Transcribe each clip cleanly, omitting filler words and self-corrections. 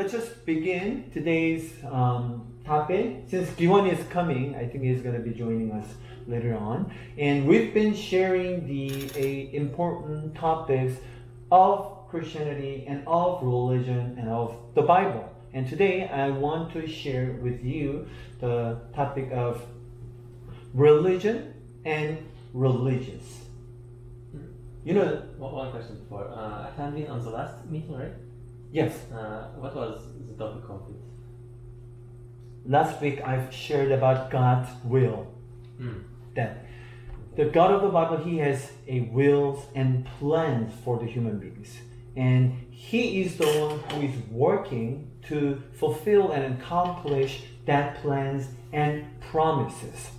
let's just begin today's topic. Since Giwon is coming, I think he's going to be joining us later on. And we've been sharing the important topics of Christianity and of religion and of the Bible. And today I want to share with you the topic of religion and religious. You know, One question before. Attending on the last meeting, right? yes, What was the topic of it? last week I've shared about God's will. That the God of the Bible, He has a wills and plans for the human beings. And He is the one who is working to fulfill and accomplish that plans and promises.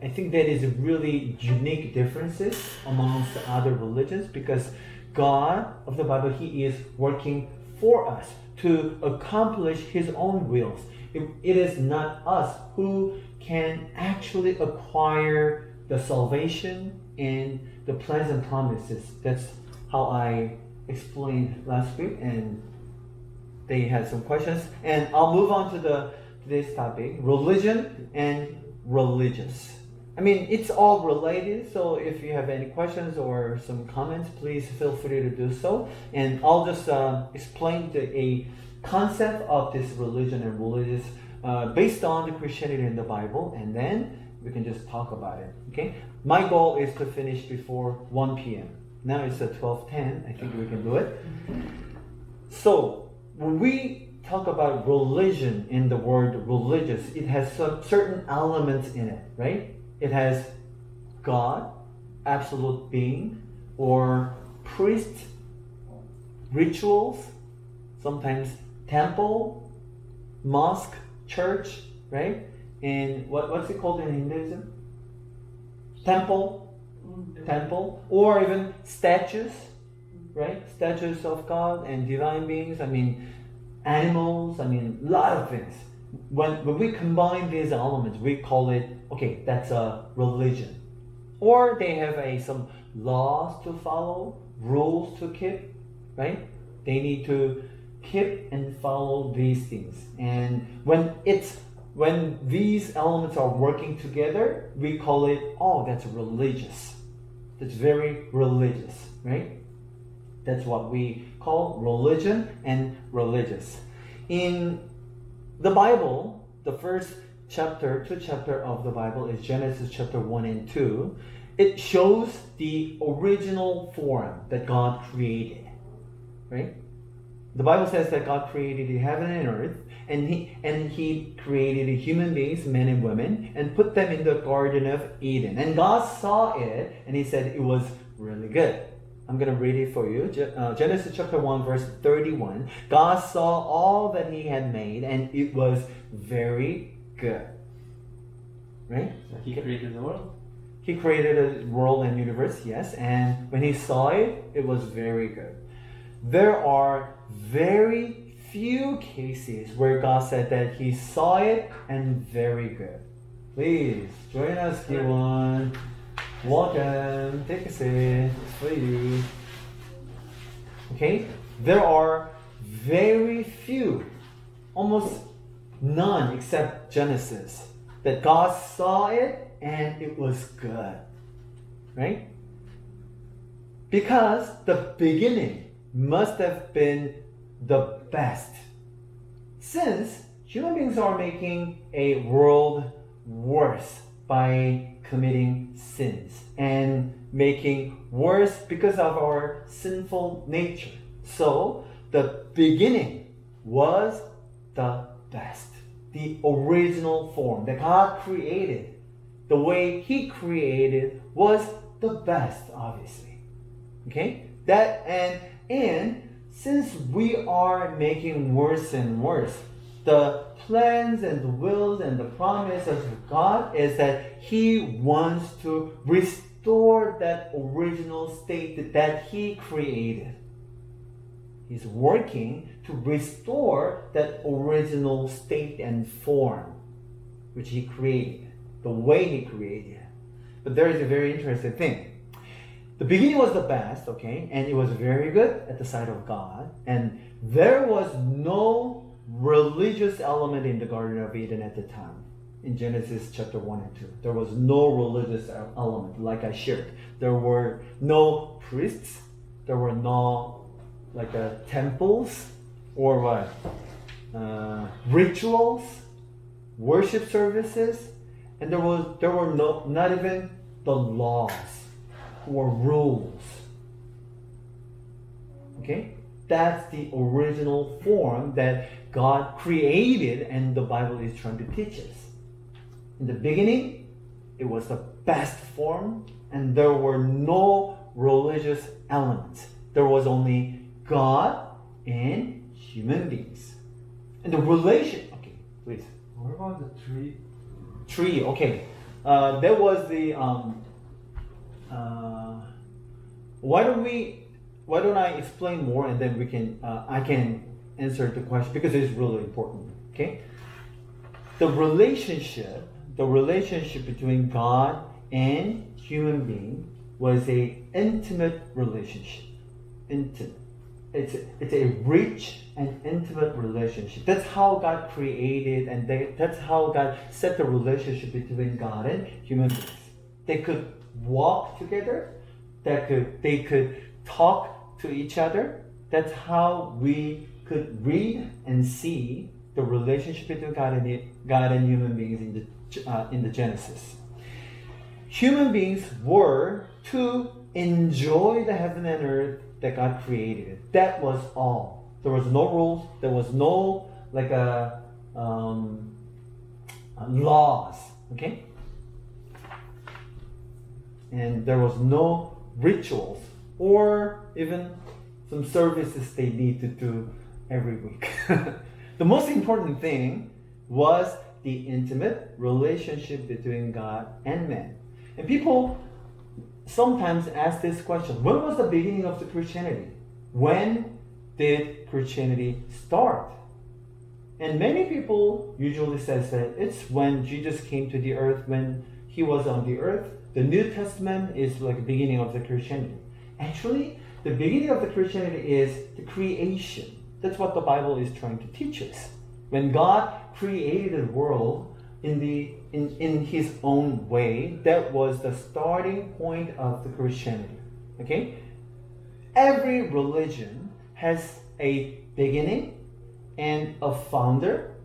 I think that is really unique differences amongst the other religions, because God of the Bible, He is working for us to accomplish His own wills. It is not us who can actually acquire the salvation and the plans and promises. That's how I explained last week, and they had some questions. And I'll move on to today's topic, religion and religious. I mean, it's all related, so if you have any questions or some comments, please feel free to do so. And I'll just explain a concept of this religion and religious based on the Christianity in the Bible, and then we can just talk about it. Okay? My goal is to finish before 1 p.m. Now it's at 12:10. I think we can do it. So when we talk about religion in the word religious, it has some certain elements in it, right? It has God, absolute being, or priest, rituals, sometimes temple, mosque, church, right? And what's it called in Hinduism? Temple, or even statues, right? Statues of God and divine beings. I mean, animals. I mean, a lot of things. When we combine these elements, we call it, okay, that's a religion. Or they have some laws to follow, rules to keep, right? They need to keep and follow these things. And when these elements are working together, we call it, oh, that's religious. That's very religious, right? That's what we call religion and religious. In the Bible, the first two chapter of the Bible is Genesis chapter 1 and 2. It shows the original form that God created, right? The Bible says that God created the heaven and earth, and He created human beings, men and women, and put them in the Garden of Eden. And God saw it, and He said it was really good. I'm going to read it for you. Genesis chapter 1 verse 31. God saw all that He had made, and it was very good. Right? He created the world? He created a world and universe, yes. And when He saw it, it was very good. There are very few cases where God said that He saw it and very good. Please join us, Kiwon. Welcome. Take a seat. It's for you. Okay? There are very few, almost none except Genesis, that God saw it and it was good. Right? Because the beginning must have been the best. Since human beings are making a world worse by committing sins and making worse because of our sinful nature. So the beginning was the best. The original form that God created, the way He created was the best, obviously. Okay? That and since we are making worse and worse, the plans and the wills and the promises of God is that He wants to restore that original state that He created. He's working to restore that original state and form which He created, the way He created. But there is a very interesting thing. the beginning was the best, okay, and it was very good at the sight of God, and there was no religious element in the Garden of Eden at the time. In Genesis chapter 1 and 2, there was no religious element, like I shared. There were no priests, there were no temples or what rituals, worship services, and there were not even the laws or rules. Okay, that's the original form that God created, and the Bible is trying to teach us. In the beginning, it was the best form, and there were no religious elements. There was only God and human beings. And the relation, okay, please. What about the tree? Tree, okay. That was the, why don't I explain more, and then I can answer the question, because it's really important, okay? The relationship between God and human being was a intimate relationship. Intimate. It's a rich and intimate relationship. That's how God created, and that's how God set the relationship between God and human beings. They could walk together. They could talk to each other. That's how we could read and see the relationship between God and human beings in the Genesis. Human beings were to enjoy the heaven and earth that God created. That was all. There was no rules. There was no laws. Okay, and there was no rituals or even some services they need to do every week. The most important thing was the intimate relationship between God and man. And people sometimes ask this question: when was the beginning of the Christianity? When did Christianity start? And many people usually says that it's when Jesus came to the earth, when he was on the earth. The New Testament is like the beginning of the Christianity. Actually, the beginning of the Christianity is the creation. That's what the Bible is trying to teach us. When God created the world in his own way, that was the starting point of the Christianity. Okay? Every religion has a beginning and a founder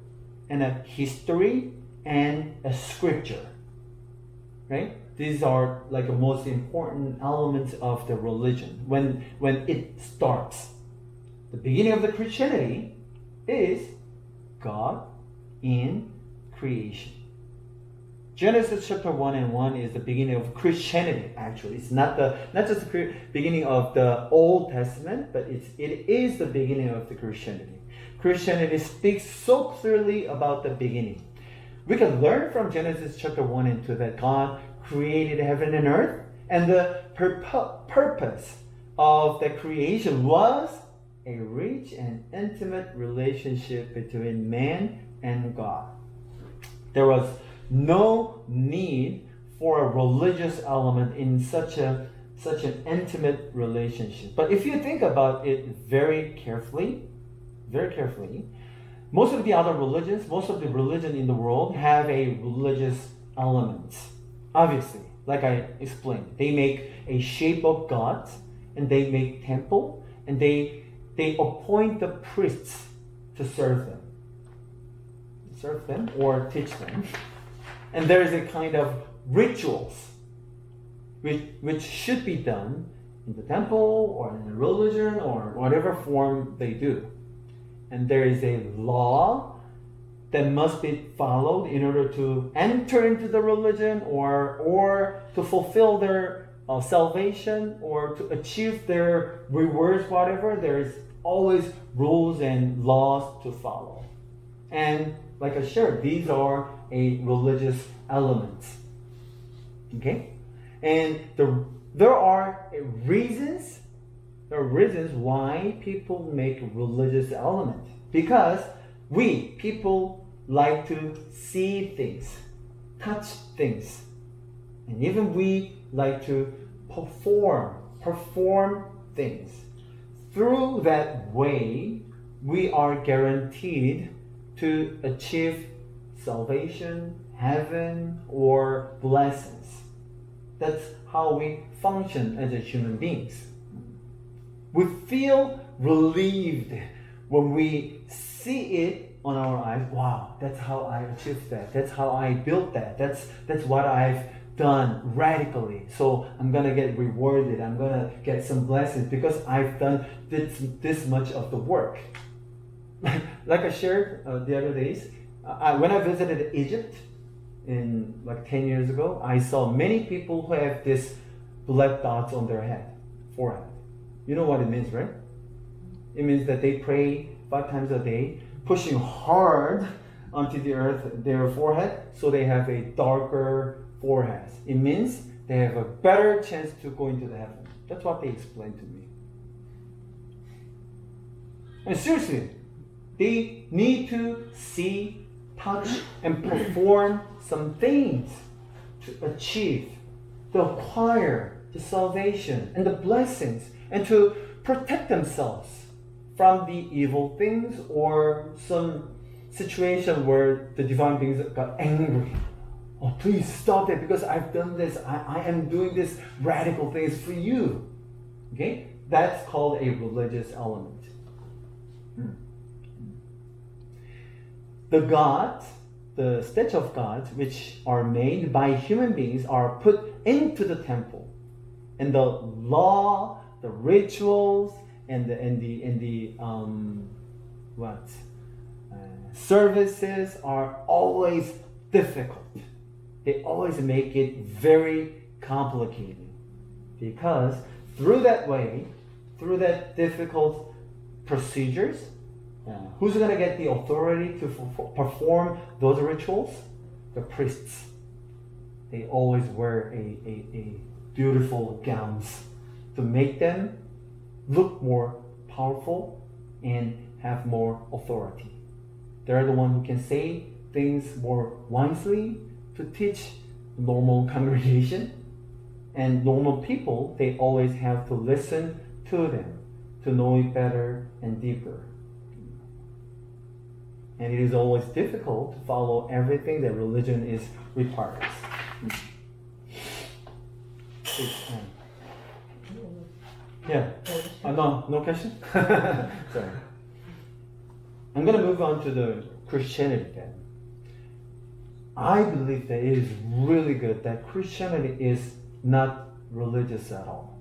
and a history and a scripture. Right? These are like the most important elements of the religion when it starts. The beginning of the Christianity is God in creation. Genesis chapter 1 and 1 is the beginning of Christianity, actually. It's not just the beginning of the Old Testament, but it is the beginning of the Christianity. Christianity speaks so clearly about the beginning. We can learn from Genesis chapter 1 and 2 that God created heaven and earth, and the purpose of the creation was a rich and intimate relationship between man and God. There was no need for a religious element in such an intimate relationship. But if you think about it very carefully, most of the religions in the world have a religious element. Obviously, like I explained, they make a shape of gods, and they make temple, and they appoint the priests to serve them or teach them. And there is a kind of rituals which should be done in the temple or in a religion or whatever form they do. And there is a law that must be followed in order to enter into the religion or to fulfill their salvation or to achieve their rewards, whatever. There is always rules and laws to follow. And like I shared, these are a religious elements. Okay? And there are reasons why people make religious elements. Because people like to see things, touch things, and even we like to perform perform things. Through that way, we are guaranteed to achieve salvation, heaven, or blessings. That's how we function as a human beings. We feel relieved when we see it on our eyes. Wow, that's how I achieved that. That's how I built that. That's what I've done radically. So I'm gonna get rewarded. I'm gonna get some blessings because I've done this much of the work. Like I shared the other days, when I visited Egypt in like 10 years ago, I saw many people who have this black dots on their forehead. You know what it means, right? It means that they pray 5 times a day, pushing hard onto the earth, their forehead, so they have a darker forehead. It means they have a better chance to go into the heaven. That's what they explained to me. And seriously, they need to see, touch, and perform some things to achieve, to acquire the salvation and the blessings, and to protect themselves from the evil things or some situation where the divine beings got angry. Oh, please stop it because I've done this. I am doing this radical things for you. Okay? That's called a religious element. The gods, the statue of gods, which are made by human beings, are put into the temple, and the law, the rituals, and the services are always difficult. They always make it very complicated because through that difficult procedures, who's going to get the authority to perform those rituals? The priests. They always wear a beautiful gowns to make them look more powerful and have more authority. They're the one who can say things more wisely to teach normal congregation, and normal people, they always have to listen to them to know it better and deeper. And it is always difficult to follow everything that religion requires. Yeah. No question? Sorry. I'm going to move on to the Christianity then. I believe that it is really good that Christianity is not religious at all.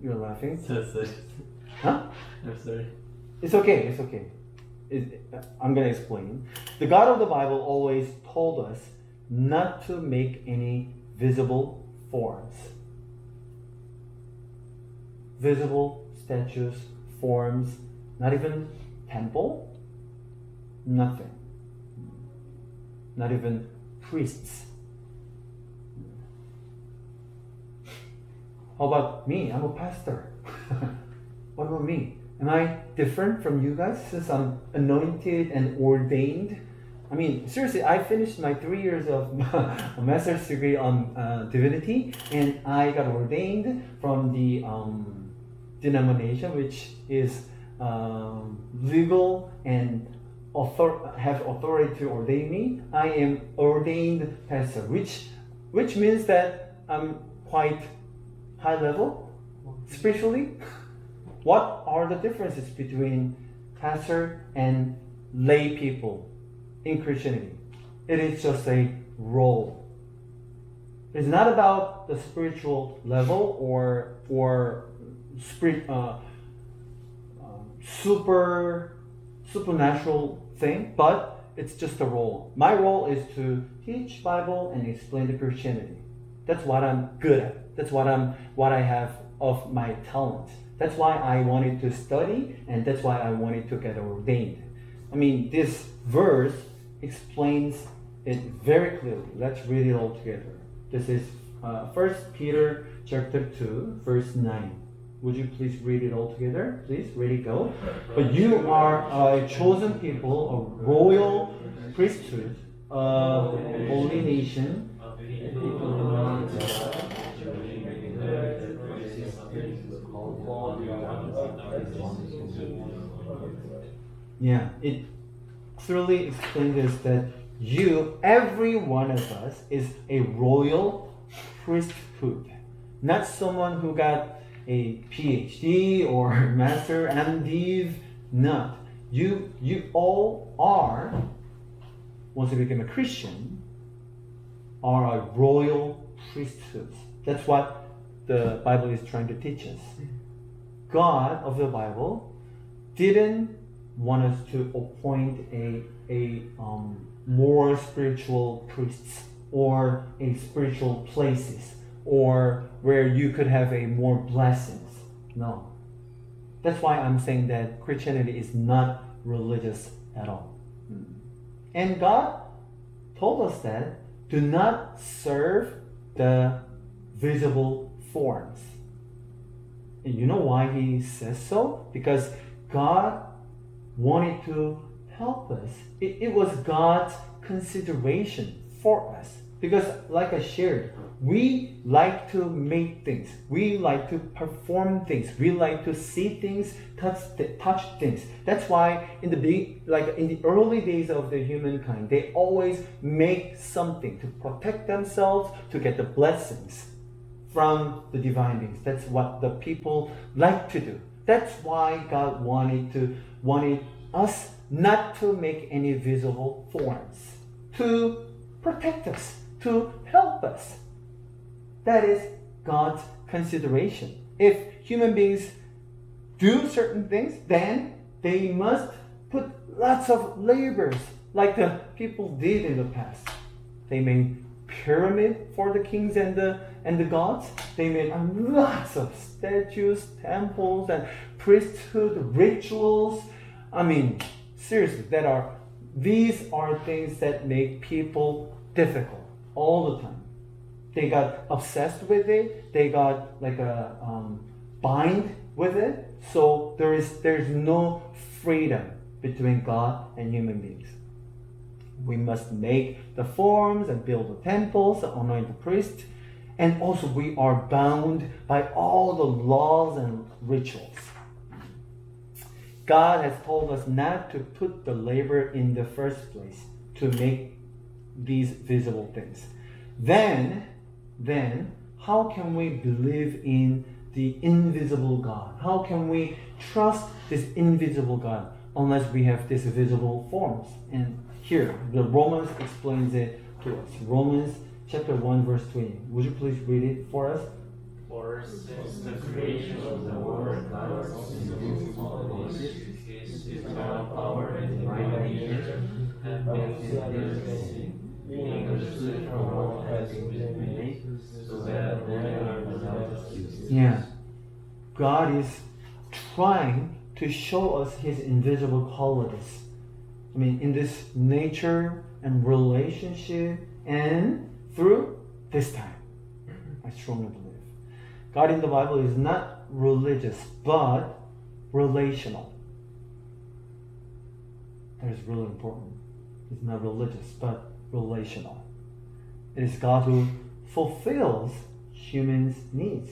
You're laughing? So sorry. Huh? I'm sorry. It's okay. I'm going to explain. The God of the Bible always told us not to make any visible forms. Visible statues, forms, not even temple, nothing. Not even priests. How about me? I'm a pastor. What about me? Am I different from you guys since I'm anointed and ordained? I mean, seriously, I finished my 3 years of a master's degree on divinity, and I got ordained from the denomination which is legal and have authority to ordain me. I am ordained pastor, which means that I'm quite high level spiritually. What are the differences between pastor and lay people in Christianity? It is just a role. It's not about the spiritual level or supernatural thing, but it's just a role. My role is to teach Bible and explain the Christianity. That's what I'm good at. That's what I have of my talent. That's why I wanted to study, and that's why I wanted to get ordained. I mean, this verse explains it very clearly. Let's read it all together. This is 1 Peter chapter 2, verse 9. Would you please read it all together? Please, ready, go. But you are a chosen people, a royal priesthood, a holy nation, a people belonging to God, Yeah, it clearly explains us that every one of us, is a royal priesthood. Not someone who got a PhD or master, MDiv, not. You all are, once you become a Christian, are a royal priesthood. That's what the Bible is trying to teach us. God of the Bible didn't want us to appoint a more spiritual priests or a spiritual places or where you could have a more blessings. No. That's why I'm saying that Christianity is not religious at all. And God told us that do not serve the visible forms. And you know why he says so? Because God wanted to help us. It was God's consideration for us. Because like I shared, we like to make things. We like to perform things. We like to see things, touch things. That's why in the early days of the humankind, they always make something to protect themselves, to get the blessings from the divine beings. That's what the people like to do. That's why God wanted us not to make any visible forms, to protect us, to help us. That is God's consideration. If human beings do certain things, then they must put lots of labors, like the people did in the past. They made pyramid for the kings and the gods. They made lots of statues, temples, and priesthood rituals. I mean, seriously, these are things that make people difficult all the time. They got obsessed with it. They got like a bind with it. So there's no freedom between God and human beings. We must make the forms and build the temples, anoint the priests, and also we are bound by all the laws and rituals. God has told us not to put the labor in the first place to make these visible things. Then how can we believe in the invisible God? How can we trust this invisible God unless we have these visible forms? And here, the Romans explains it to us. Romans chapter 1 verse 20. Would you please read it for us? For since the creation of the world, God's invisible His eternal power and divine nature have been visible, being understood from all has been made, so that they are without excuse. Yeah. God is trying to show us His invisible qualities. I mean, in this nature and relationship and through this time. I strongly believe. God in the Bible is not religious, but relational. That is really important. It's not religious, but relational. It is God who fulfills humans' needs,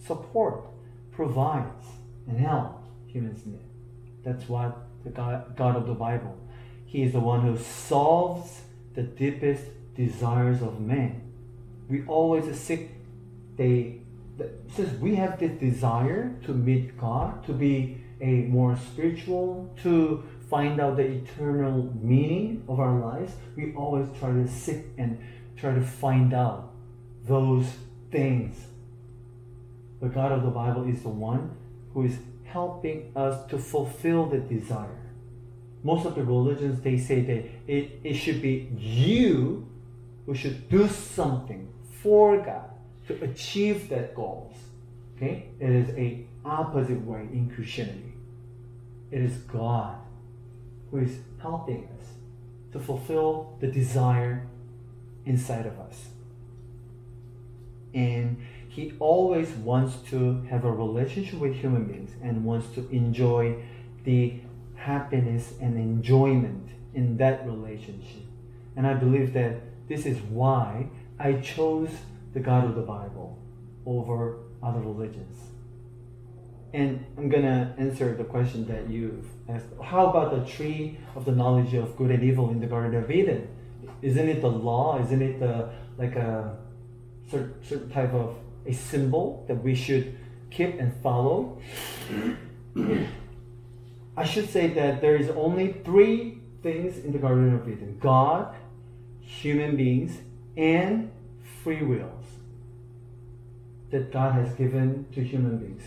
support, provides, and help humans' needs. That's what the God of the Bible. He is the one who solves the deepest desires of man. We always seek since we have this desire to meet God, to be a more spiritual, to find out the eternal meaning of our lives, we always try to seek and try to find out those things. The God of the Bible is the one who is helping us to fulfill the desire. Most of the religions, they say that it should be you who should do something for God to achieve that goals. Okay? It is a opposite way in Christianity. It is God who is helping us to fulfill the desire inside of us. And He always wants to have a relationship with human beings and wants to enjoy the happiness and enjoyment in that relationship. And I believe that this is why I chose the God of the Bible over other religions. And I'm gonna answer the question that you've asked. How about the tree of the knowledge of good and evil in the Garden of Eden? Isn't it the law? Isn't it like a certain type of a symbol that we should keep and follow? I should say that there is only 3 things in the Garden of Eden: God, human beings, and free wills that God has given to human beings.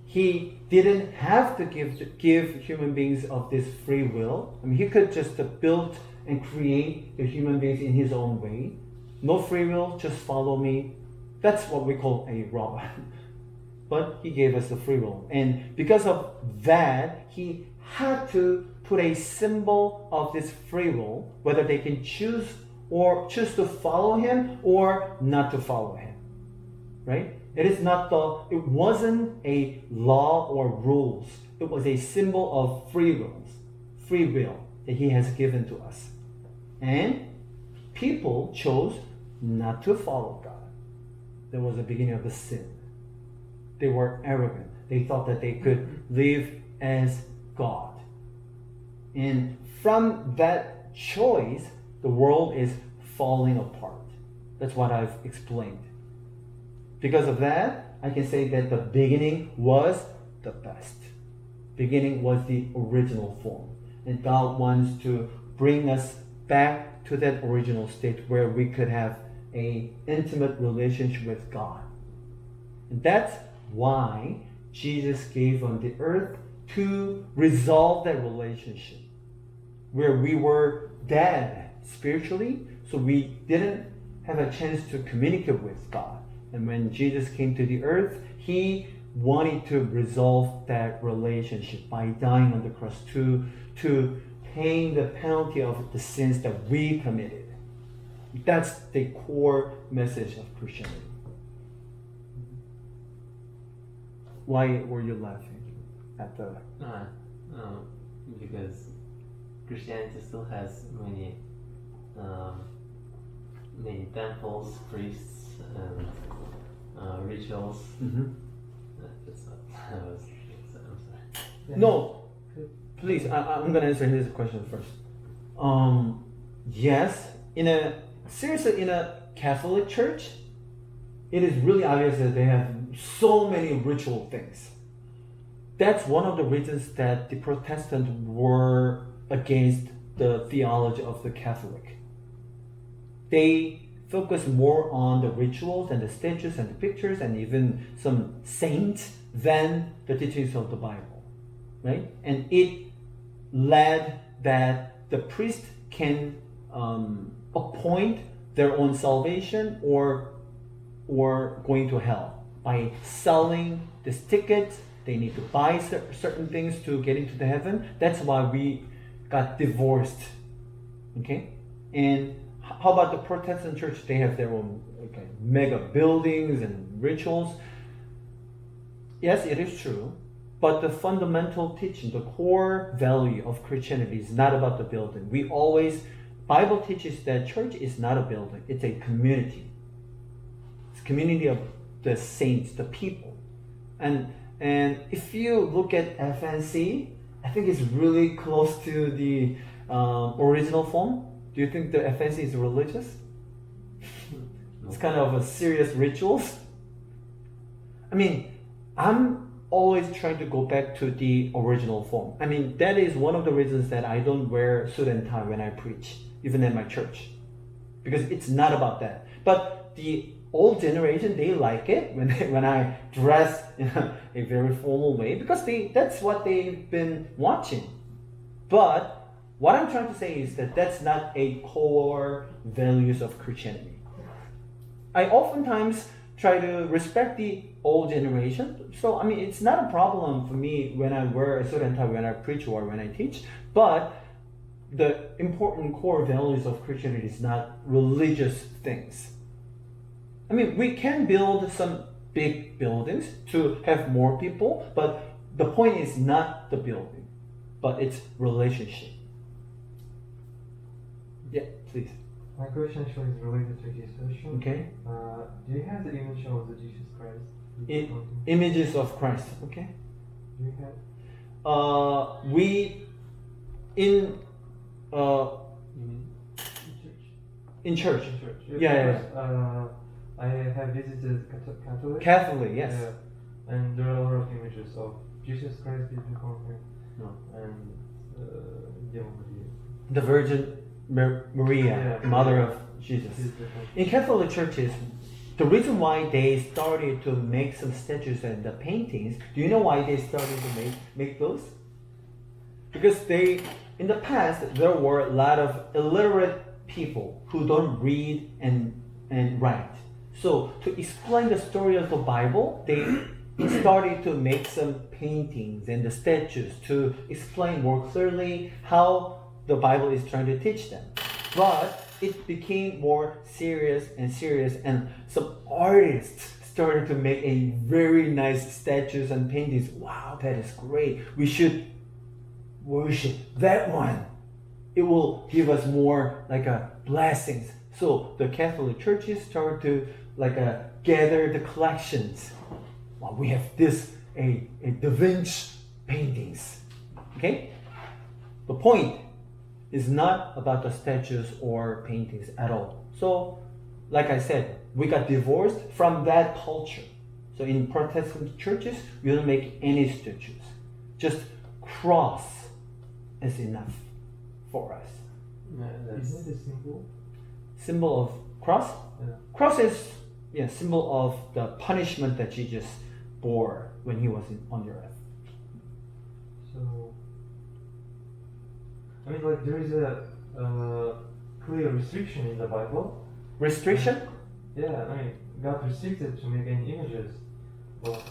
He didn't have to give human beings of this free will. I mean, he could just build and create the human beings in his own way. No free will, just follow me. That's what we call a robot. But he gave us the free will. And because of that, he had to put a symbol of this free will, whether they can choose to follow him or not to follow him. Right? It wasn't a law or rules. It was a symbol of free will that he has given to us. And people chose not to follow God. That was the beginning of the sin. They were arrogant. They thought that they could live as God. And from that choice, the world is falling apart. That's what I've explained. Because of that, I can say that the beginning was the best. Beginning was the original form. And God wants to bring us back to that original state where we could have an intimate relationship with God. And that's why Jesus came on the earth to resolve that relationship. Where we were dead spiritually, so we didn't have a chance to communicate with God. And when Jesus came to the earth, he wanted to resolve that relationship by dying on the cross to paying the penalty of the sins that we committed. That's the core message of Christianity. Why were you laughing at the... Because Christianity still has many temples, priests, and rituals. Mm-hmm. That's not what I was thinking, so I'm sorry. No, please, I'm going to answer his question first. Yes, in a Catholic church, it is really obvious that they have so many ritual things. That's one of the reasons that the Protestants were against the theology of the Catholic. They focus more on the rituals and the statues and the pictures and even some saints than the teachings of the Bible, right? And it led that the priest can appoint their own salvation or going to hell by selling this ticket. They need to buy certain things to get into the heaven. That's why we got divorced. Okay? And how about the Protestant church? They have their own mega buildings and rituals. Yes, it is true. But the fundamental teaching, the core value of Christianity is not about the building. Bible teaches that church is not a building. It's a community. It's a community of the saints, the people. And if you look at FNC, I think it's really close to the original form. Do you think the FNC is religious? It's kind of a serious rituals. I mean, I'm always trying to go back to the original form. I mean, that is one of the reasons that I don't wear suit and tie when I preach, even in my church. Because it's not about that. But the old generation, they like it when I dress in a very formal way because that's what they've been watching. But what I'm trying to say is that that's not a core values of Christianity. I oftentimes try to respect the old generation. So, I mean, it's not a problem for me when I wear a suit and tie when I preach or when I teach. But the important core values of Christianity is not religious things. I mean, we can build some big buildings to have more people, but the point is not the building, but it's relationship. Yeah, please. My question actually is related to this question. Okay. Do you have the image of the Jesus Christ? Images of Christ. Okay. Do you have? We in in church. In church. Yeah. I have visited Catholic. Catholic, yes. And there are a lot of images of Jesus Christ before him. No. And Devil Maria. The Virgin Maria, Mother of Jesus. In Catholic churches, the reason why they started to make some statues and the paintings, do you know why they started to make those? Because in the past, there were a lot of illiterate people who don't read and write. So to explain the story of the Bible, they started to make some paintings and the statues to explain more clearly how the Bible is trying to teach them. But it became more serious, and some artists started to make a very nice statues and paintings. Wow, that is great. We should worship that one. It will give us more blessings. So the Catholic churches started to gather the collections. Well, we have this a Da Vinci paintings. Okay? The point is not about the statues or paintings at all. So, like I said, we got divorced from that culture. So in Protestant churches, we don't make any statues. Just cross is enough for us. Isn't it a symbol? Symbol of cross? Yeah. Cross is symbol of the punishment that Jesus bore when he was on the earth. So, I mean, there is a clear restriction in the Bible. Restriction? Yeah, I mean, God restricted to make any images of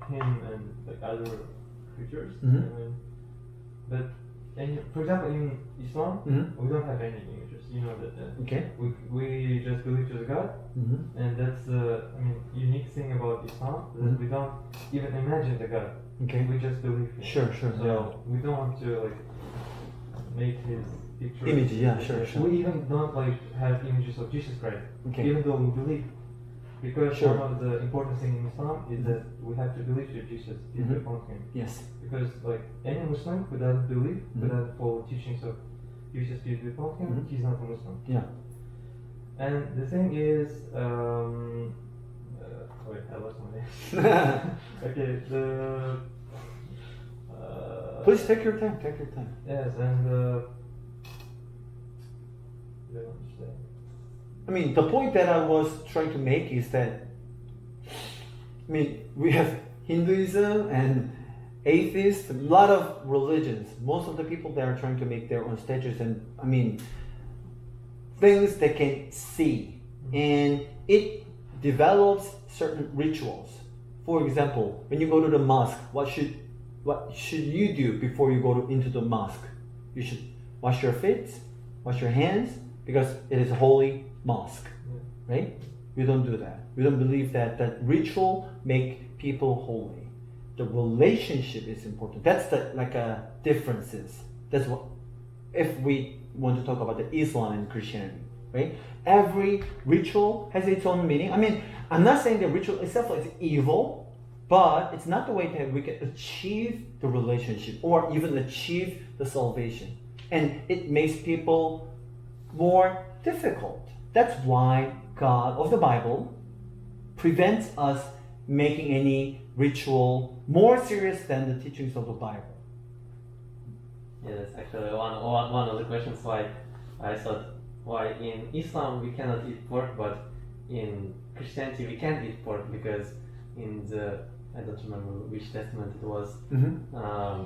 him and other creatures. Mm-hmm. I mean, but for example, in Islam, we don't have any images. You know that. Okay. We just believe to the God, and that's unique thing about Islam that we don't even imagine the God. Okay. We just believe him. Sure. So we don't want to make his picture. Image, sure. We even don't have images of Jesus Christ, even though we believe. Because one of the important things in Islam is that we have to believe that Jesus is upon him. Yes. Because any Muslim who doesn't believe, who doesn't follow teachings of Jesus is upon him, he's not a Muslim. Yeah. And the thing is, wait, I lost my name. Okay, Please take your time. yes, and I don't understand. I mean, the point that I was trying to make is that, we have Hinduism and atheists, a lot of religions. Most of the people that are trying to make their own statues and, things they can see. And it develops certain rituals. For example, when you go to the mosque, what should you do before you go into the mosque? You should wash your feet, wash your hands, because it is a holy mosque, right? We don't do that. We don't believe that ritual make people holy. The relationship is important. That's the differences. That's what, if we want to talk about the Islam and Christianity, right? Every ritual has its own meaning. I'm not saying the ritual itself is evil, but it's not the way that we can achieve the relationship or even achieve the salvation. And it makes people more difficult. That's why God of the Bible prevents us making any ritual more serious than the teachings of the Bible. Yeah, that's actually one of the questions why I thought why in Islam we cannot eat pork, but in Christianity we can eat pork because in the, I don't remember which testament it was.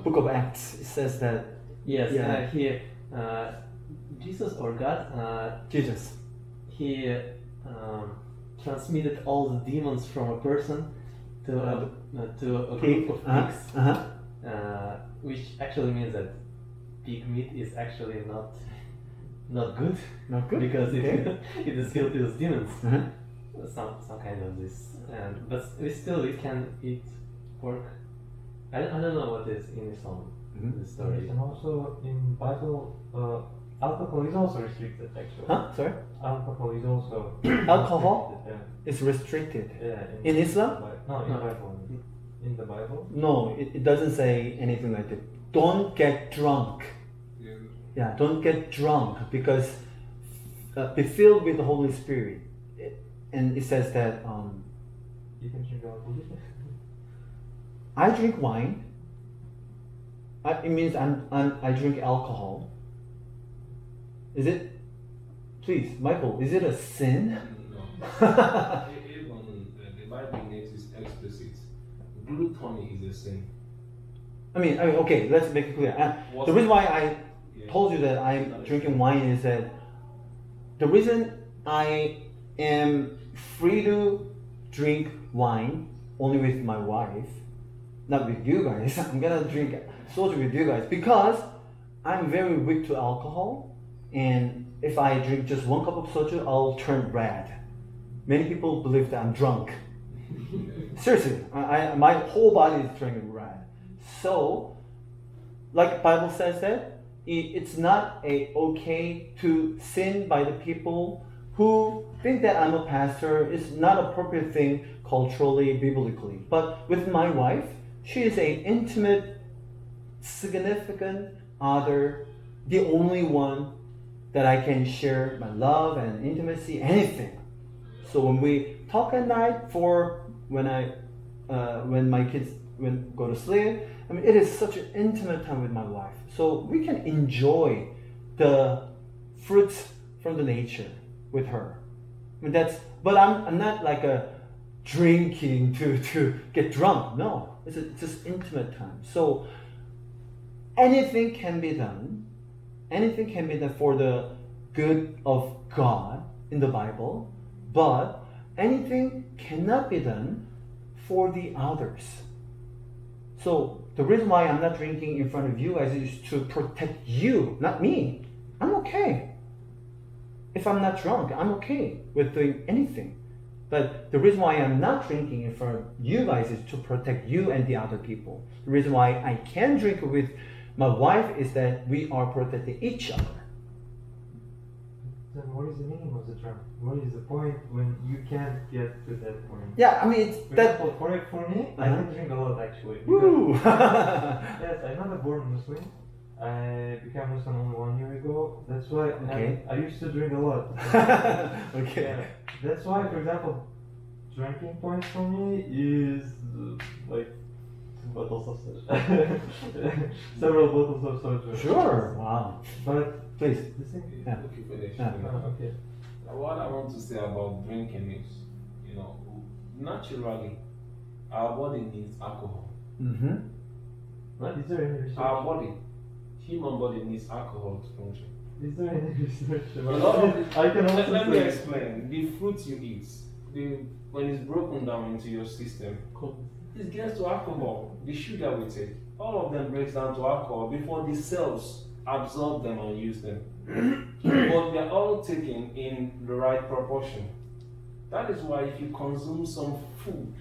Book of Acts, it says that. Yes, here Jesus or God, Jesus. He transmitted all the demons from a person to a group of pigs, which actually means that pig meat is actually not good. Not good because it is filled with demons. Some kind of this, but we can eat pork. I don't know what is in Islam. The story. And also in Bible, Alcohol is also restricted, actually. Huh? Sorry? Alcohol is also Alcohol restricted, is restricted. yeah. In Islam? No, in No. the Bible. In the Bible? No, it doesn't say anything like that. Don't get drunk. Yeah, don't get drunk because be filled with the Holy Spirit. And it says that You can drink alcohol. I drink wine. It means I drink alcohol. Is it? Please, Michael, is it a sin? No. Even the Bible makes it explicit. Gluttony is a sin. I mean, okay, let's make it clear. The reason why I told you that I'm drinking wine is that the reason I am free to drink wine only with my wife, not with you guys. I'm gonna drink soju with you guys because I'm very weak to alcohol, and if I drink just one cup of soju, I'll turn red. Many people believe that I'm drunk. Seriously, my whole body is turning red. So, like Bible says that it's not okay to sin by the people who think that I'm a pastor. It's not an appropriate thing culturally, biblically. But with my wife, she is an intimate, significant other, the only one that I can share my love and intimacy, anything. So when we talk at night, when my kids go to sleep, I mean, it is such an intimate time with my wife. So we can enjoy the fruits from the nature with her. I mean, but I'm not like a drinking to get drunk. No, it's just intimate time. So anything can be done. Anything can be done for the good of God in the Bible, but anything cannot be done for the others. So the reason why I'm not drinking in front of you guys is to protect you, not me. I'm okay. If I'm not drunk, I'm okay with doing anything. But the reason why I'm not drinking in front of you guys is to protect you and the other people. The reason why I can drink with my wife is that we are protecting each other. Then what is the meaning of the term? What is the point when you can't get to that point? Yeah, I mean, it's For that. example, for me, I don't drink a lot actually. Woo! Yes, I'm not a born Muslim. I became Muslim only 1 year ago. That's why Okay. I used to drink a lot. Okay. Yeah, that's why, for example, drinking point for me is like 2 bottles of soju. Several bottles of soju. Sure. Wow. But Please. the thing, Yeah. Okay, finish. Yeah. okay. What I want to say about drinking is, naturally, our body needs alcohol. Mm-hmm. What is there any research? Our body, human body needs alcohol to function. Is there any research A about lot of it? I can also let me say explain. The fruit you eat, when it's broken down into your system, it gets to alcohol. The sugar we take, all of them breaks down to alcohol before the cells absorb them and use them. But they're all taken in the right proportion. That is why if you consume some food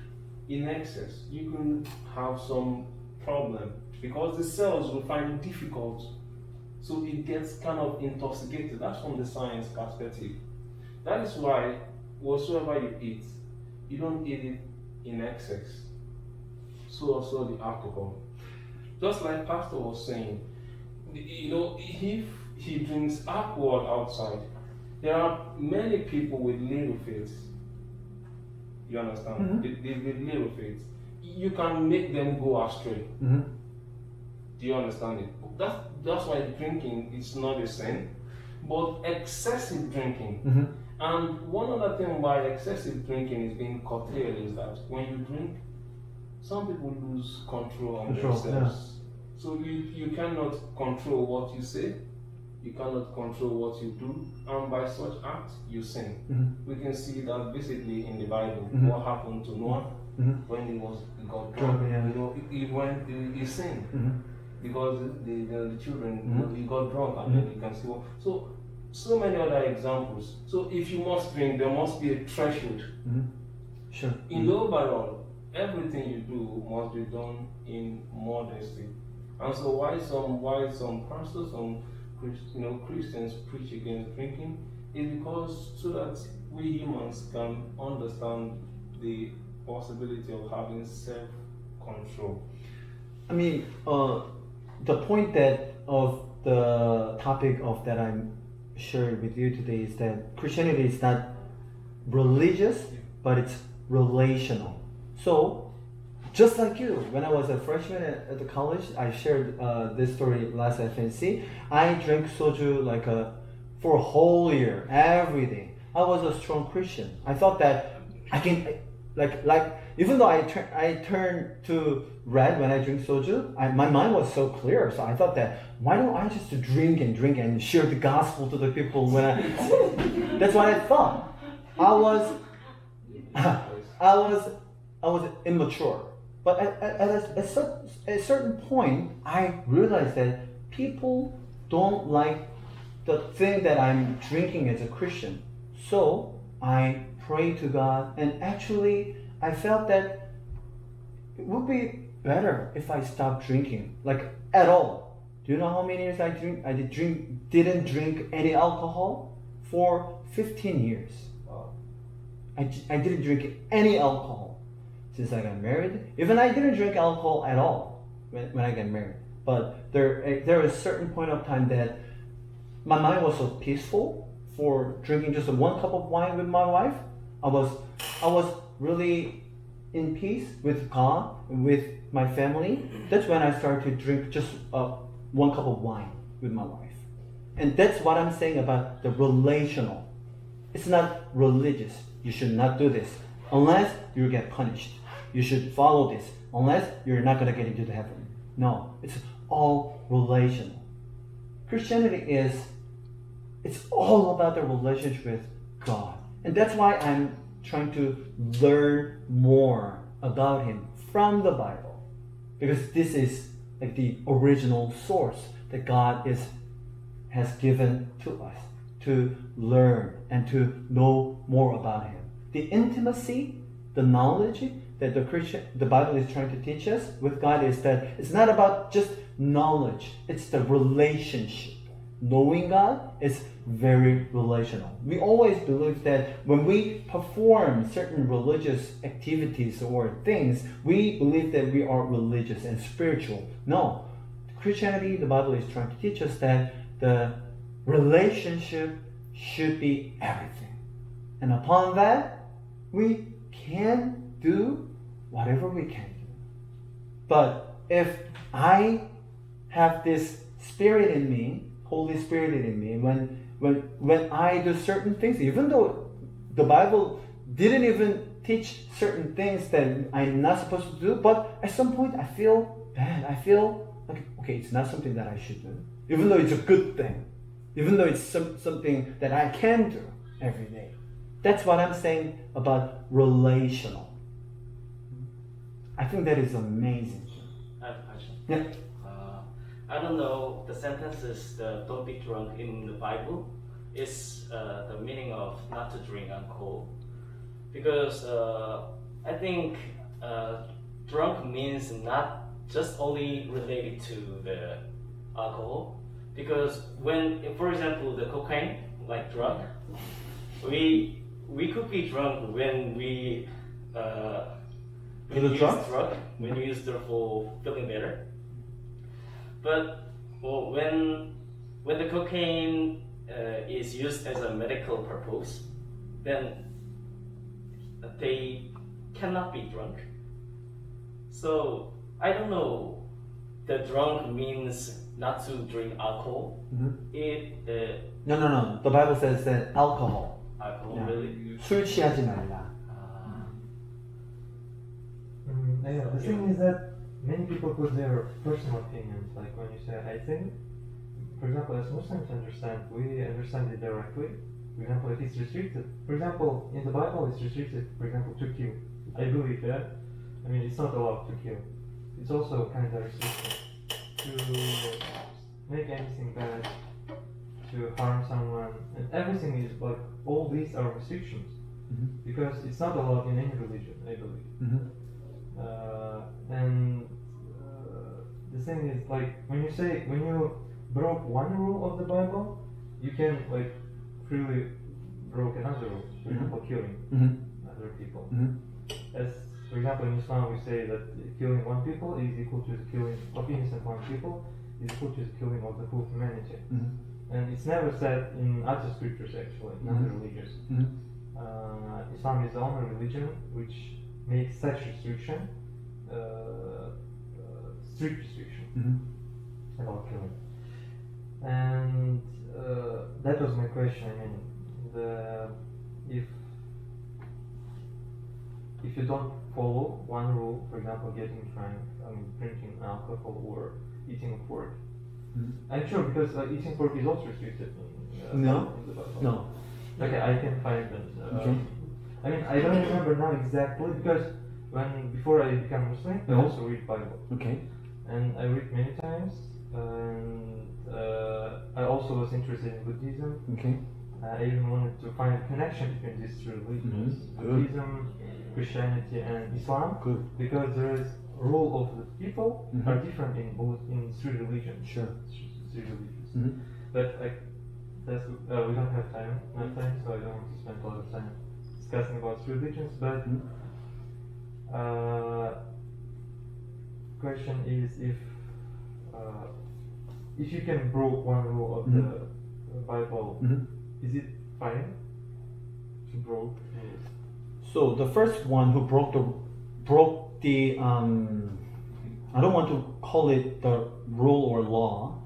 in excess, you can have some problem because the cells will find it difficult. So it gets kind of intoxicated. That's from the science perspective. That is why whatsoever you eat, you don't eat it in excess. So also the alcohol. Just like Pastor was saying, if he drinks alcohol outside, there are many people with little faith. You understand? Mm-hmm. With little faith. You can make them go astray. Mm-hmm. Do you understand it? That's why drinking is not a sin, but excessive drinking. Mm-hmm. And one other thing why excessive drinking is being curtailed is that when you drink, some people lose control on themselves. So you cannot control what you say, you cannot control what you do, and by such act you sin. Mm-hmm. We can see that basically in the Bible. Mm-hmm. What happened to Noah when he got drunk? Yeah. He sinned. Mm-hmm. Because the children, Mm-hmm. he got drunk and then you can see so many other examples. So if you must drink, there must be a threshold. Mm-hmm. Sure. In the overall, everything you do must be done in modesty. And so why some pastors, some Christians preach against drinking is because so that we humans can understand the possibility of having self-control. I mean, the point that of the topic of that I'm sharing with you today is that Christianity is not religious, but it's relational. So, just like you, when I was a freshman at the college, I shared this story last FNC. I drank soju for a whole year, every day. I was a strong Christian. I thought that I can, even though I turned to red when I drink soju, my mind was so clear. So I thought that why don't I just drink and share the gospel to the people when I. That's what I thought. I was immature. But at a certain point, I realized that people don't like the thing that I'm drinking as a Christian. So I prayed to God, and actually I felt that it would be better if I stopped drinking, at all. Do you know how many years I drink? Didn't drink any alcohol for 15 years. Wow. I didn't drink any alcohol since I got married. Even I didn't drink alcohol at all when I got married. But there was a certain point of time that my mind was so peaceful for drinking just one cup of wine with my wife. I was really in peace with God and with my family. That's when I started to drink just one cup of wine with my wife. And that's what I'm saying about the relational. It's not religious. You should not do this unless you get punished. You should follow this unless you're not going to get into the heaven. No, it's all relational. Christianity it's all about the relationship with God. And that's why I'm trying to learn more about Him from the Bible. Because this is the original source that God has given to us to learn and to know more about Him. The intimacy, the knowledge that the Bible is trying to teach us with God is that it's not about just knowledge, it's the relationship. Knowing God is very relational. We always believe that when we perform certain religious activities or things, we believe that we are religious and spiritual. No. Christianity, the Bible is trying to teach us that the relationship should be everything. And upon that, we can do whatever we can do. But if I have this spirit in me, Holy Spirit in me, when I do certain things, even though the Bible didn't even teach certain things that I'm not supposed to do, but at some point I feel bad. I feel like, okay, it's not something that I should do. Even though it's a good thing. Even though it's something that I can do every day. That's what I'm saying about relational. I think that is amazing. I have a question. Yeah. I don't know, the sentence is don't be drunk in the Bible is the meaning of not to drink alcohol. Because I think drunk means not just only related to the alcohol. Because when, for example, the cocaine, like drug, we could be drunk when we use drug, when we use drug for feeling better. But when the cocaine is used as a medical purpose, then they cannot be drunk. So I don't know. The drunk means not to drink alcohol. Mm-hmm. No. The Bible says that alcohol. Alcohol, Yeah. really? 술 취하지 말라. The thing is that many people put their personal opinions, like when you say I think, for example, as Muslims we understand it directly. For example, if it's restricted, for example, in the Bible it's restricted, for example, to kill. I believe that. I mean, it's not allowed to kill. It's also kind of restricted to make anything bad, to harm someone, and everything is like, all these are restrictions. Mm-hmm. Because it's not allowed in any religion, I believe. Mm-hmm. The thing is, like, when you broke one rule of the Bible, you can like freely broke another rule. For example, killing other people. As for example, in Islam, we say that killing one people is equal to the killing of innocent one people is equal to the killing of the whole humanity. And it's never said in other scriptures actually, in other religions. Islam is the only religion which makes such restriction, strict restriction about killing. And that was my question. I mean, if you don't follow one rule, for example, getting drunk, drinking alcohol or eating pork. I'm sure because eating pork is also restricted in No. the Bible. No. Okay, I can find them. Okay. I mean, I don't remember now exactly because before I became Muslim, I also read Bible. Okay. And I read many times, and I also was interested in Buddhism. Okay. I even wanted to find a connection between these two religions, Buddhism, Christianity, and Islam, because there is rule of the people are different in both in three religions. Sure. Three religions. But we don't have enough time, so I don't want to spend a lot of time discussing about three religions. But question is if you can break one rule of the Bible, is it fine to break rules? So the first one who broke the I don't want to call it the rule or law,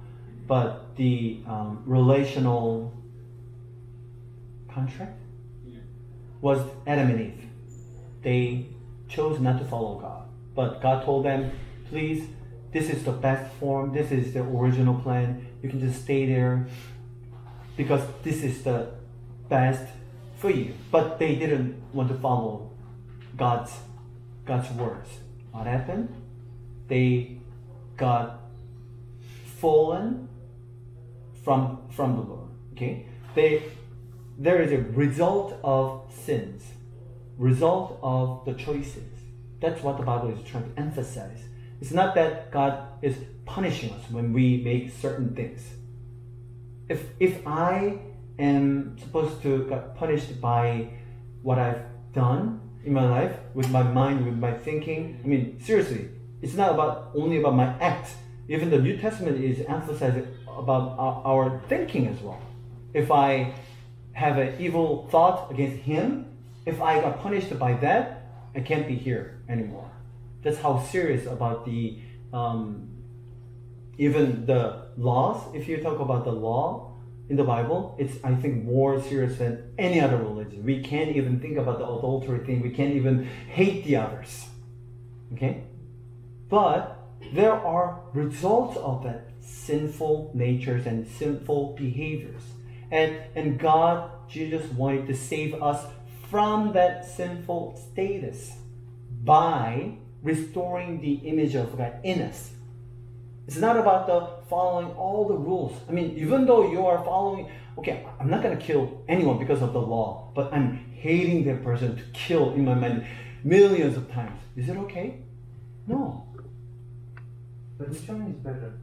but the relational contract was Adam and Eve. They chose not to follow God, but God told them, please, this is the best form, this is the original plan, you can just stay there because this is the best for you. But they didn't want to follow God's words. What happened? They got fallen from the Lord. Okay? There is a result of sins, result of the choices. That's what the Bible is trying to emphasize. It's not that God is punishing us when we make certain things. If I am supposed to get punished by what I've done in my life, with my mind, with my thinking, I mean, seriously, it's not only about my acts. Even the New Testament is emphasizing about our thinking as well. If I have an evil thought against him, if I got punished by that, I can't be here anymore. That's how serious about the even the laws. If you talk about the law in the Bible, it's I think more serious than any other religion. We can't even think about the adultery thing. We can't even hate the others. Okay? But there are results of that sinful natures and sinful behaviors. And God, Jesus wanted to save us from that sinful status by restoring the image of God in us. It's not about the following all the rules. I mean, even though you are following, okay, I'm not going to kill anyone because of the law, but I'm hating that person to kill in my mind millions of times. Is it okay? No. But which one is better?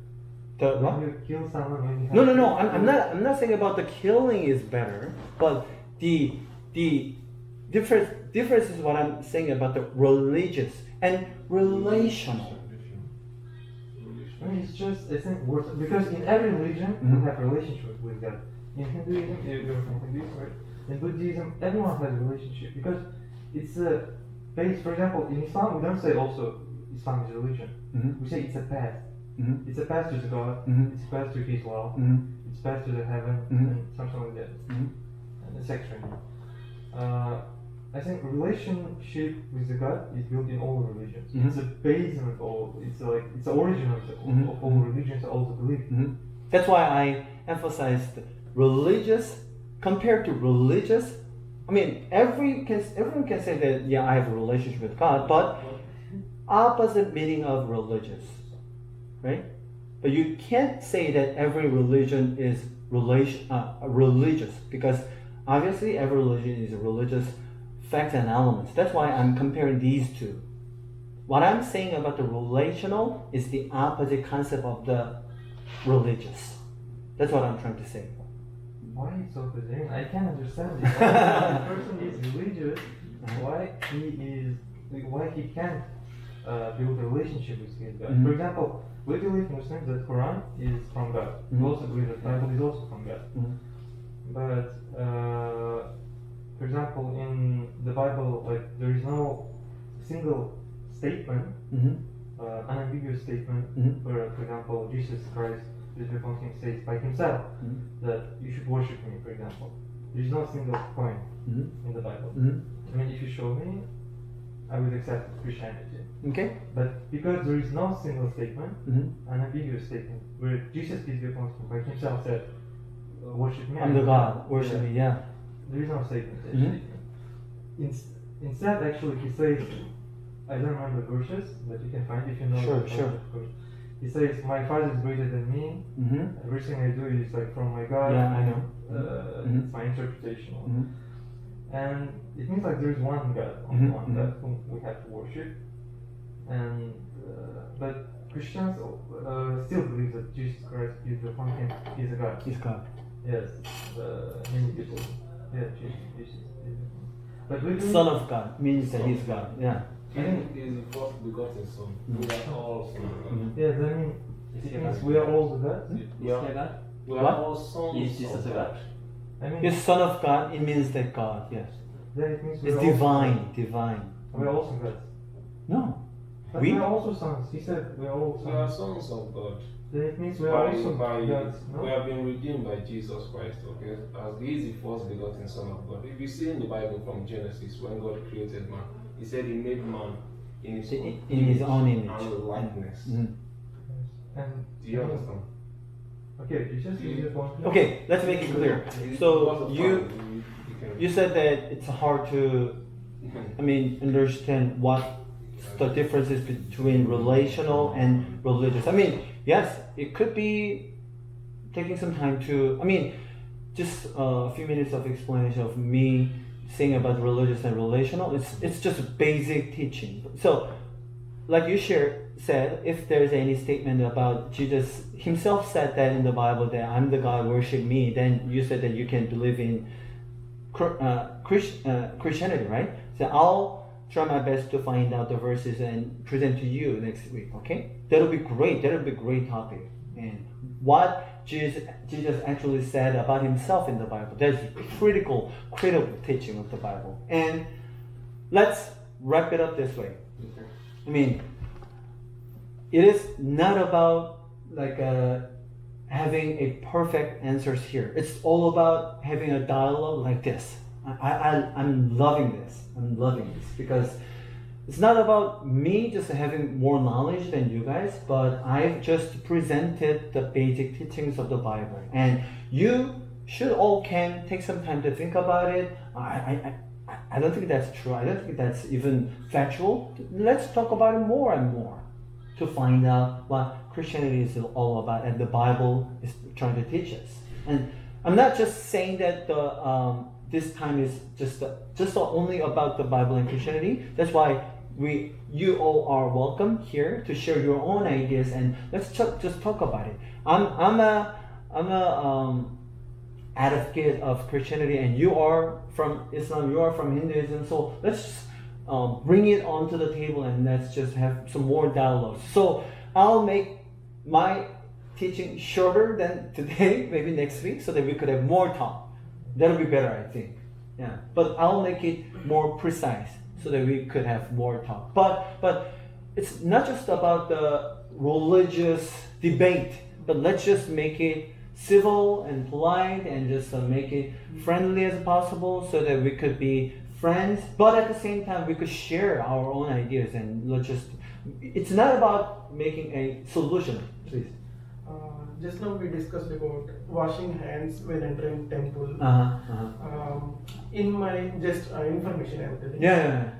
The what? When you kill someone, when you have No. I'm not saying about the killing is better, but the difference is what I'm saying about the religious and relational. I mean, it's just, I think, worse because in every religion we have relationship with God. In Hinduism, you're from Hinduism, right? In Buddhism, everyone has a relationship because it's a base. For example, in Islam, we don't say also Islam is religion. We say it's a path. It's a path to the God. It's a path to His law. It's a path to the heaven, and something like that. And etc. I think relationship with the God is built in all religions. It's a basement of all. It's the origin of all religions, all the belief. That's why I emphasized religious compared to religious. I mean, everyone can say that I have a relationship with God, but opposite meaning of religious, right? But you can't say that every religion is religious because obviously every religion is a religious facts and elements. That's why I'm comparing these two. What I'm saying about the relational is the opposite concept of the religious. That's what I'm trying to say. Why is so confusing? I can't understand it. Why the person is religious, why he can't build a relationship with his God. For example, we believe Muslims that Quran is from God. We also believe that Bible is also from God. But for example, in the Bible, like there is no single statement, unambiguous statement, where, for example, Jesus Christ, peace be upon him, says by himself that you should worship me. For example, there is no single point in the Bible. I mean, if you show me, I would accept Christianity. Okay. But because there is no single statement, unambiguous statement, where Jesus, peace be upon him, by himself said, worship me. I'm the God, worship me, yeah. There is no statement actually. Instead, actually, he says, I don't remember the verses, but you can find it if you know. Sure. He says, my Father is greater than me. Everything I do is like from my God. Yeah, I know. It's my interpretation of it. And it means like there is one God, only one God whom we have to worship. And but Christians still believe that Jesus Christ is the one him, is a God. He's God. Yes, many people. Yeah, Jesus. But we believe, Son of God means that he's God. Yeah. He is the first begotten Son. We are all sons of God. yeah, then it means we are all the gods. Yeah. We are What? all sons Is Jesus of a God? I mean, He's Son of God, it means that God, yes. then it means we It's are also divine, gods. divine. We are also gods. No. But We? we are also sons. He said we are all We are sons. sons of God. Then it means we are also gods. We No? have been redeemed by Jesus Christ, okay? As he is the first begotten Son of God. If you see in the Bible from Genesis, when God created man, he said he made man in his own image. and likeness. And Do you understand? Okay, Jesus is the one. Okay, let's make it clear. So you said that it's hard to, understand what the differences between relational and religious. Yes, it could be taking some time to, just a few minutes of explanation of me saying about religious and relational. It's just basic teaching. So, like you said, if there's any statement about Jesus himself said that in the Bible that I'm the God, worship me, then you said that you can believe in Christianity, right? So I'll try my best to find out the verses and present to you next week, okay? That'll be great. That'll be a great topic. And what Jesus actually said about himself in the Bible. That's critical teaching of the Bible. And let's wrap it up this way. It is not about having a perfect answers here. It's all about having a dialogue like this. I'm loving this. I'm loving this because it's not about me just having more knowledge than you guys, but I've just presented the basic teachings of the Bible, and you should all can take some time to think about it. I don't think that's true. I don't think that's even factual. Let's talk about it more and more to find out what Christianity is all about and the Bible is trying to teach us. And I'm not just saying that this time is just only about the Bible and Christianity. That's why you all are welcome here to share your own ideas and let's just talk about it. I'm a advocate of Christianity, and you are from Islam, you are from Hinduism. So let's bring it onto the table and let's just have some more dialogue. So I'll make my teaching shorter than today, maybe next week, so that we could have more talk. That'll be better, I think. Yeah, but I'll make it more precise so that we could have more talk. But it's not just about the religious debate, but let's just make it civil and polite and just make it friendly as possible so that we could be friends, but at the same time we could share our own ideas and it's not about making a solution. Please. Just now we discussed about washing hands when entering temple. In my just information I'm telling. Yeah.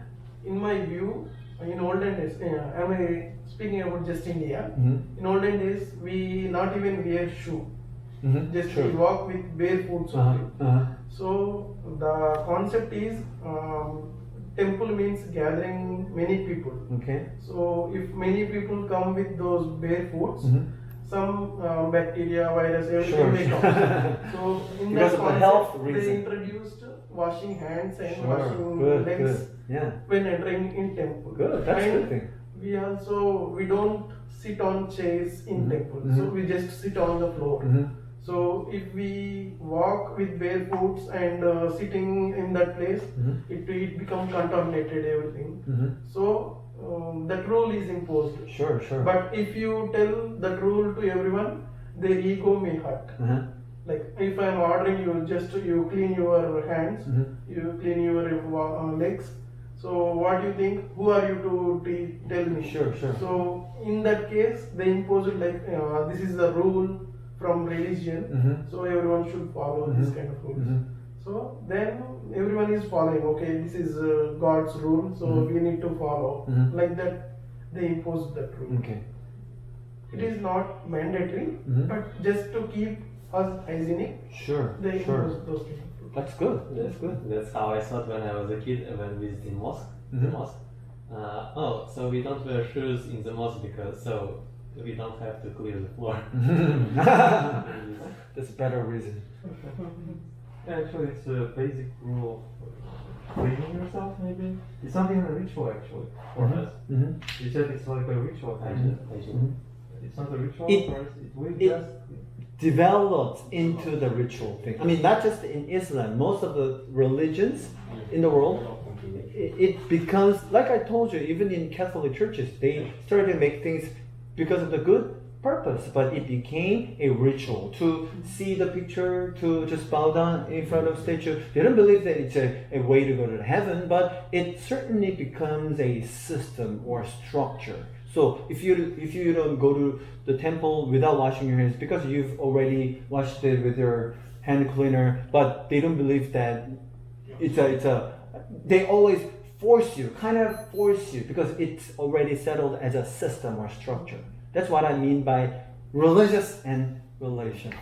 In my view, in olden days, am speaking about just India. In olden days, we not even wear shoe. Just Sure. we walk with barefoot only. So the concept is temple means gathering many people. Okay. So if many people come with those barefoots, some bacteria, virus, everything Sure. may come. So in Because that of the health concept, reason. they introduced washing hands and Sure. washing Good. legs Good. Yeah. when entering in temple. Good. That's a And good thing. we don't sit on chairs in Mhm. temple, Mhm. so we just sit on the floor. Mhm. So if we walk with barefoot and sitting in that place, Mhm. it become contaminated everything. Mhm. So that rule is imposed. Sure. Sure. But if you tell that rule to everyone, their ego may hurt. Uh-huh. Like if I'm ordering you, just you clean your hands, Mhm. you clean your legs. So what do you think? Who are you to tell me? Sure. Sure. So in that case, they impose it like this is the rule from religion. Mhm. So everyone should follow this Mhm. kind of rules. Mhm. So then everyone is following. Okay, this is God's rule, so Mhm. we need to follow. Mhm. Like that, they impose that rule. Okay. It is not mandatory, Mhm. but just to keep us hygienic, Sure. they Sure. impose those kind of rules. That's good. That's good. That's how I thought when I was a kid when visiting mosque. The Mhm. mosque. So we don't wear shoes in the mosque because so we don't have to clear the floor. That's a better reason. Yeah, actually, it's a basic rule of cleaning yourself, maybe. It's not even a ritual, actually, for us. Mm-hmm. You said it's like a ritual. Hygiene. It's not a ritual It- for us. We it- just. Developed into the ritual thing. I mean, not just in Islam. Most of the religions in the world, it becomes like I told you. Even in Catholic churches, they started to make things because of the good purpose, but it became a ritual to see the picture, to just bow down in front of statue. They don't believe that it's a way to go to heaven, but it certainly becomes a system or structure. So if you don't go to the temple without washing your hands because you've already washed it with your hand cleaner, but they don't believe that they always kind of force you because it's already settled as a system or structure. That's what I mean by religious and relational.